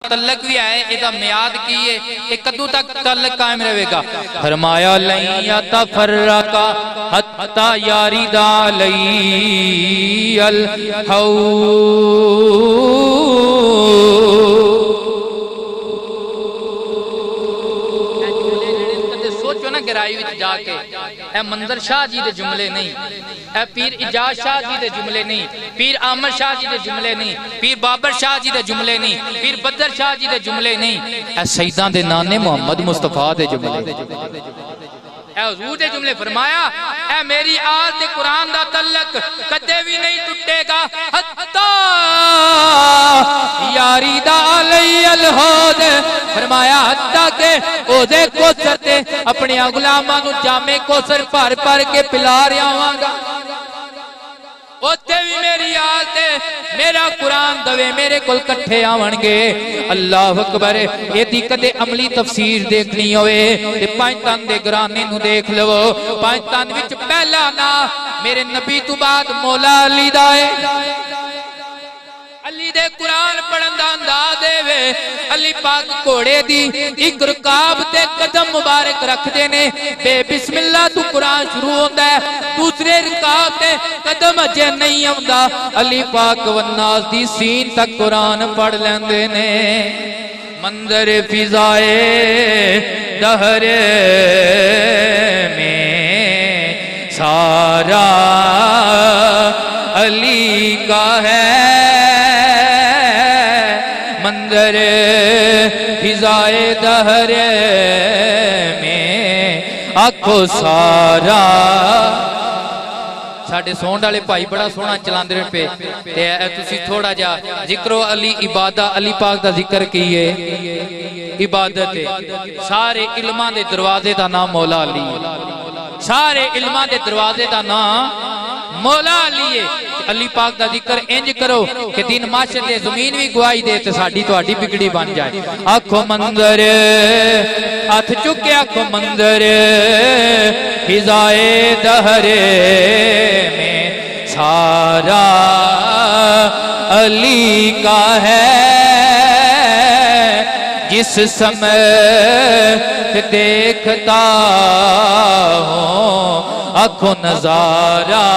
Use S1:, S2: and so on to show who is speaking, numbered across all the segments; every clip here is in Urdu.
S1: تعلق بھی ہے ادھا میاد کیے ایک قدو تک تعلق قائم رہے گا فرمایا لن یتفرقا حتی یارد علی الحوض سوچو نا گرائی وچ جا کے اے منظر شاہ جی دے جملے نہیں اے پیر اجاز شاہ جی دے جملے نہیں پیر آمر شاہ جی دے جملے نہیں پیر بابر شاہ جی دے جملے نہیں پیر بدر شاہ جی دے جملے نہیں اے سیدان دے نانے محمد مصطفیٰ دے جملے اے حضور دے جملے فرمایا اے میری آل دے قرآن دا تعلق کدے بھی نہیں ٹوٹے گا حتی یاری دا علی الحوض فرمایا حتی کہ او دے کوثر تے اپنی غلاماں نو جامع کوثر پھر پھر کے پلا رہا ہوں گا اوتے بھی میری آل تے میرا قرآن دوے میرے کل کٹھے آونگے اللہ اکبر یہ دی کدے عملی تفسیر دیکھنی ہوئے تے پانچتان دے گرانے نو دیکھ لو پانچتان وچ پہلا نا میرے نبی تو بعد مولا علی دائے علی دے قرآن پڑھن دا انداز دے وے علی پاک کوڑے دی ایک رکاب تے قدم مبارک رکھ دینے بے بسم اللہ تو قرآن شروع ہوندہ ہے دوسرے رکاب تے قدم اجے نہیں ہوندہ علی پاک والناس دی سین تک قرآن پڑھ لین دینے منظر فضائے دہر میں سارا علی کا ہے منظر فضائے دہر میں آنکھوں سارا ساڑھے سونڈ والے بھائی بڑا سونا چلاندے پہ تے تسی تھوڑا جا ذکر علی عبادہ علی پاک دا ذکر کیے عبادت سارے علماء دے دروازے دا نام مولا علی سارے علماء دے دروازے دا نام مولا علی ہے علی پاک دا ذکر انج کرو کہ دین معاشر دے زمین بھی گواہی دے تے ساڑھی تو آڑھی بگڑی بن جائے آنکھوں منظر ہاتھ چکے آنکھوں منظر فضائے دہر میں سارا علی کا ہے جس سمت دیکھتا ہوں آنکھوں نظارہ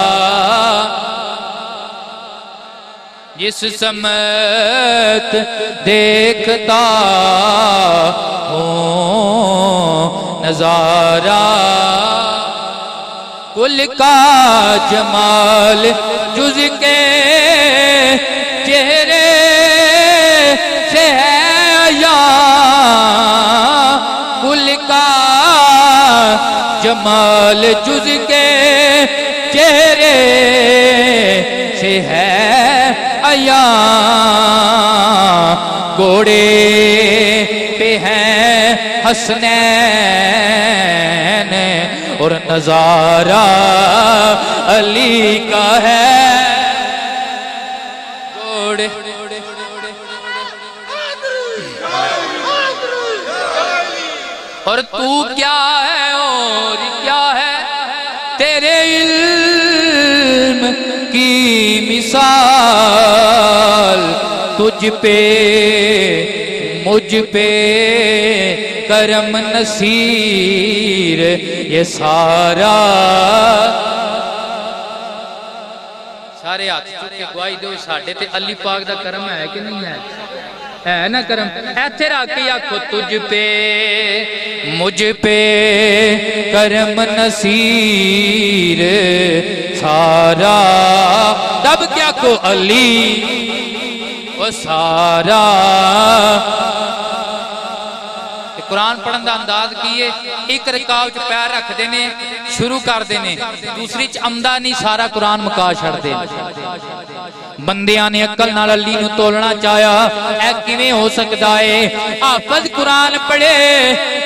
S1: جس سمت دیکھتا ہوں نظارہ کل کا جمال جز کے چہرے سے ہے یا کل کا جمال جز کے چہرے سے ہے آیا گھوڑے پہ ہیں حسنین اور نظارہ علی کا ہے گھوڑے اور تو کیا ہے اور کیا ہے تیرے علم کی مثال تجھ پہ مجھ پہ کرم نصیر یہ سارا سارے ہاتھ چکے گواہی دو ساڑھے تے علی پاک دا کرم ہے کہ نہیں ہے نا کرم ایتھے راکی آکھو تجھ پہ مجھ پہ کرم نصیر سارا تب کیا کو علی وہ سارا قرآن پڑھن دا انداز کیے ایک رکاو چ پیر رکھ دینے شروع کر دینے دوسری چ عمدہ نہیں سارا قرآن مکا چھڑ دینے بندیاں نے عقل نال علی نو تولنا چاہیا اے کیویں ہو سکدا ہے حافظ قرآن پڑھے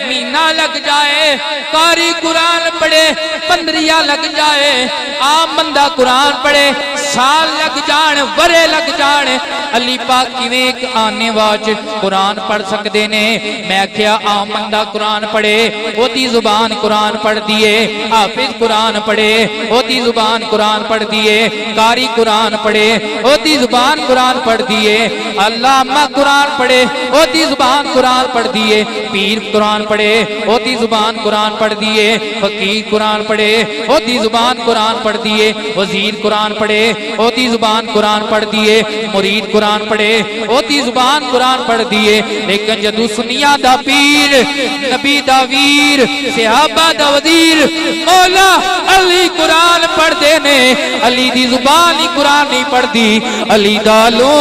S1: مہینہ لگ جائے قاری قرآن پڑھے 15 لگ جائے عام بندہ قرآن پڑھے سال لگ جان ورے لگ جان علی پاک کیویں ایک آنے واچ قرآن پڑھ سکدے نے میں کیا عام بندہ قرآن پڑھے وہ دی زبان قرآن پڑھ دیے حافظ قرآن پڑھے وہ دی زبان قرآن پڑھ دیے قاری قرآن پڑھے وہ دی زبان قرآن پڑھ دیے علامہ قرآن پڑھے وہ دی زبان قرآن پڑھ دیے پیر قرآن پڑھے وہ دی زبان قرآن پڑھ دیے فقیر قرآن پڑھے وہ دی زبان قرآن پڑھ دیے وزیر قرآن پڑھے وہ دی زبان قرآن پڑھ دیے مرید قرآن پڑھے وہ دی زبان قرآن پڑھ دیے لیکن جدو سنیا دا پیر نبی دا ویر صحابہ دا وزیر مولا علی قرآن پڑھ دینے علی دی زبان ہی قرآن نہیں پڑھ دی علی دا لو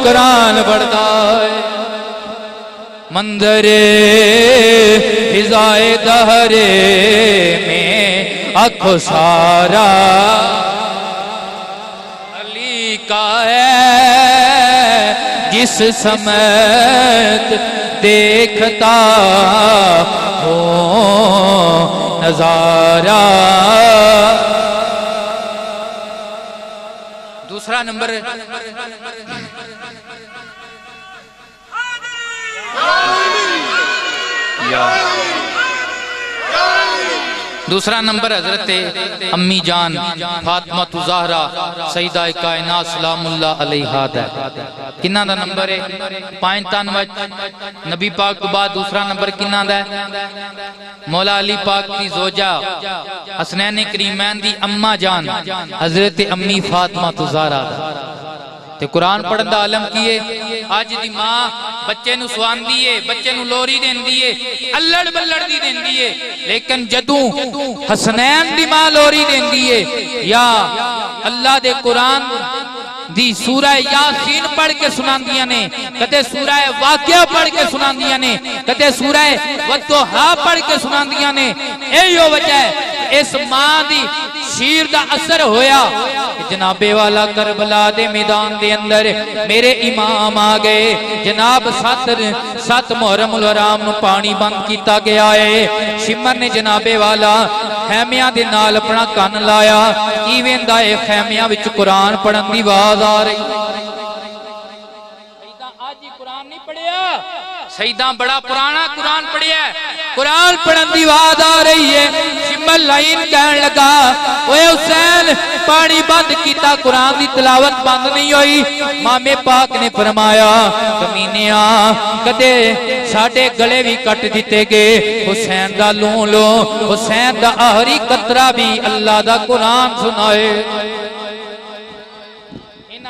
S1: قرآن پڑھ دائے منظر فضائے دہر میں اکھو سارا علی کا ہے جس سمت دیکھتا ہو نظارہ دوسرا نمبر دوسرا نمبر حضرت امی جان فاطمہ زہرا سیدہ کائنات سلام اللہ علیہا ہے کنہ دا نمبر ہے 95 نبی پاک کو بعد دوسرا نمبر کنہ دا ہے مولا علی پاک کی زوجہ حسنین کریمین دی اماں جان حضرت امی فاطمہ زہرا تے قرآن پڑھن دا علم کیے آج دی ماں بچے نو سوان دیئے بچے نو لوری دین دیئے اللہ بلڑ دی دین دیئے لیکن جدوں حسنین دی ماں لوری دین دیئے یا اللہ دے قرآن دی سورہ یاسین پڑھ کے سنان دیا نے کدے سورہ واقعہ پڑھ کے سنان دیا نے کدے سورہ والضحیٰ پڑھ کے سنان دیا نے ایو وجہ ہے اس ماں دی شیر دا اثر ہویا جناب والا کربلا دے میدان دے اندر میرے امام آگئے جناب سات محرم الحرام نو پانی بند کیتا گیا ہے شمر نے جناب والا خیمیاں دے نال اپنا کان لایا ایویں دائے خیمیاں وچ قرآن پڑھن دی آواز آ رہی آج ہی قرآن نہیں پڑھیا سیدہ بڑا پرانا قرآن پڑھیا ہے قرآن پڑھن دی آواز آ رہی ہے شمر لائن کہن لگا اوے حسین پانی بند کیتا قرآن دی تلاوت بند نہیں ہوئی امام پاک نے فرمایا کمینیاں کدے ساڑھے گلے بھی کٹ دیتے گے حسین دا لوں لو حسین دا آخری قطرہ بھی اللہ دا قرآن سنائے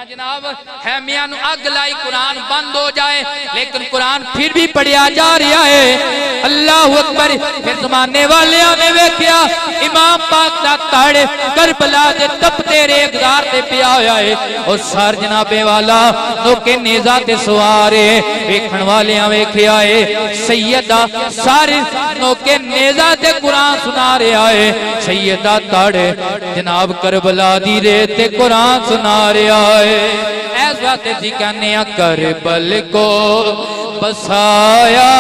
S1: جناب خیمیاں نو اگ لائی قرآن بند ہو جائے لیکن قرآن پھر بھی پڑھیا جا رہا ہے اللہ اکبر پھر زمانے والیاں نے ویکھیا امام پاک دا تڑ کربلا دے تپتے ریگدار تے پیا ہویا ہے اور سار جناب والا نو کے نیزہ تے سوارے ویکھن والیاں ویکھیا ہے سیدہ سار نو کے نیزہ تے قرآن سنا رہا ہے سیدہ تڑ جناب کربلا دی ریتے قرآن سنا رہا ہے ایسا تیزی کہنے کربل کو بسایا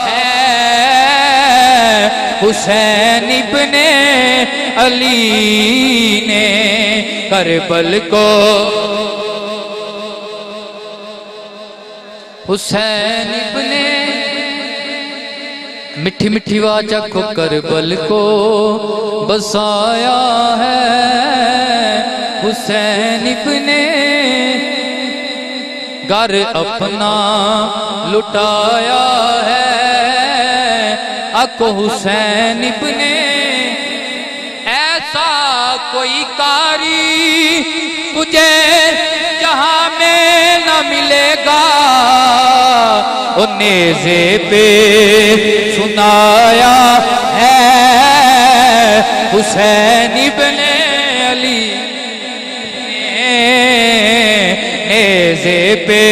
S1: ہے حسین ابن علی نے کربل کو حسین ابن مٹھی مٹھی واجہ کو کربل کو بسایا ہے حسین ابن گھر اپنا لٹایا ہے اکو حسین ابن ایسا کوئی کاری تجھے جہاں میں نہ ملے گا وہ نیزے پہ سنایا ہے حسین ابن علی نیزے پہ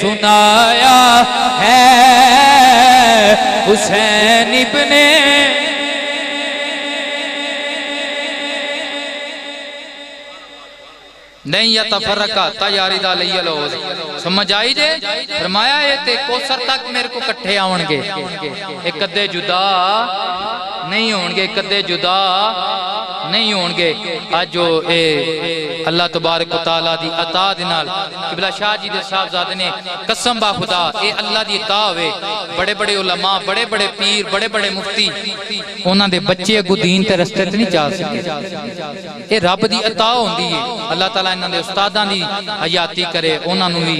S1: سنایا ہے حسین ابن نہیں یا تفرقہ تیاری دا لئی لوز سمجھ آئی جے فرمایا ہے تے کوسر تک میرے کو کٹھے آونگے ایک قدے جدا نہیں ہونگے ایک قدے جدا نہیں ہون گے آج جو اللہ تبارک و تعالیٰ دی عطا دینال قبلہ شاہ جی دے صاحبزادے نے قسم با خدا اے اللہ دی عطا ہوئے بڑے بڑے علماء بڑے بڑے پیر بڑے بڑے مفتی انہاں دے بچے اگو دین تے رستے تے نہیں چاہ سکے اے رب دی عطا ہوندی ہے اللہ تعالیٰ انہاں دے استاداں دی حیاتی کرے انہاں نو بھی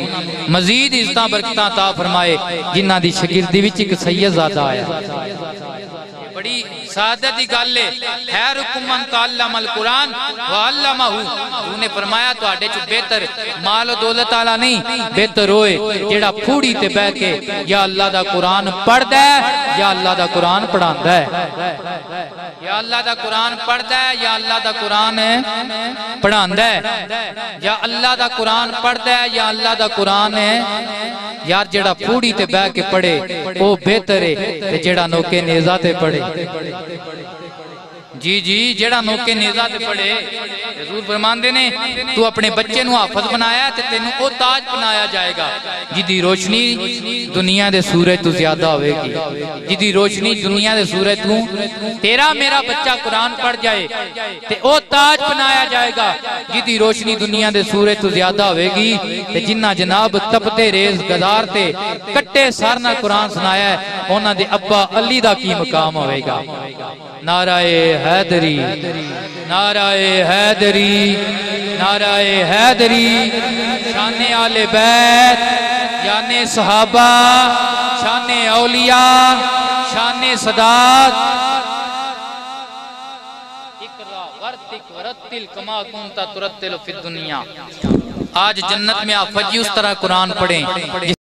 S1: مزید عزتاں برکتاں عطا فرمائے جنہاں دی شاگردی وچ ایک سید زادہ آیا بڑی سعادت دی گل ہے خیرکم من تعلم القرآن وعلمہ انہوں نے فرمایا تو آڈے چو بہتر مال و دولت آلا نہیں بہتر ہوئے جیڑا پھوڑی تے بہ کے یا اللہ دا قرآن پڑھ دے یا اللہ دا قرآن پڑھان دے یا اللہ دا قرآن پڑھ دے یا اللہ دا قرآن پڑھان دے یا اللہ دا قرآن پڑھ دے یا اللہ دا قرآن یار جیڑا پھوڑی تے بہ کے پڑھے وہ بہتر ہے تے جیڑا نوکے نیزہ تے پڑھے جی جی جیڑا نوکے نیزہ تے پڑھے حضور فرمان دینے تو اپنے بچے نو حافظ بنایا تے تینوں او تاج بنایا جائے گا جدی روشنی دنیا دے سورج تو زیادہ ہوئے گی جدی روشنی دنیا دے سورج تو تیرا میرا بچہ قرآن پڑھ جائے تے او تاج بنایا جائے گا جدی روشنی دنیا دے سورج تو زیادہ ہوئے گی تے جنہ جناب تپتے ریز گدار تے کٹے سارنا قرآن سنایا ہے انہاں دے ابا علی دا کی مقام ہوئے گا نعرہ حیدری نعرہ حیدری نعرہ حیدری شان آل بیت شان صحابہ شان اولیاء شان صدات اقرا ورتق ورتل کما کنت ترتل فی الدنیا آج جنت میں آپ فجی اس طرح قرآن پڑھیں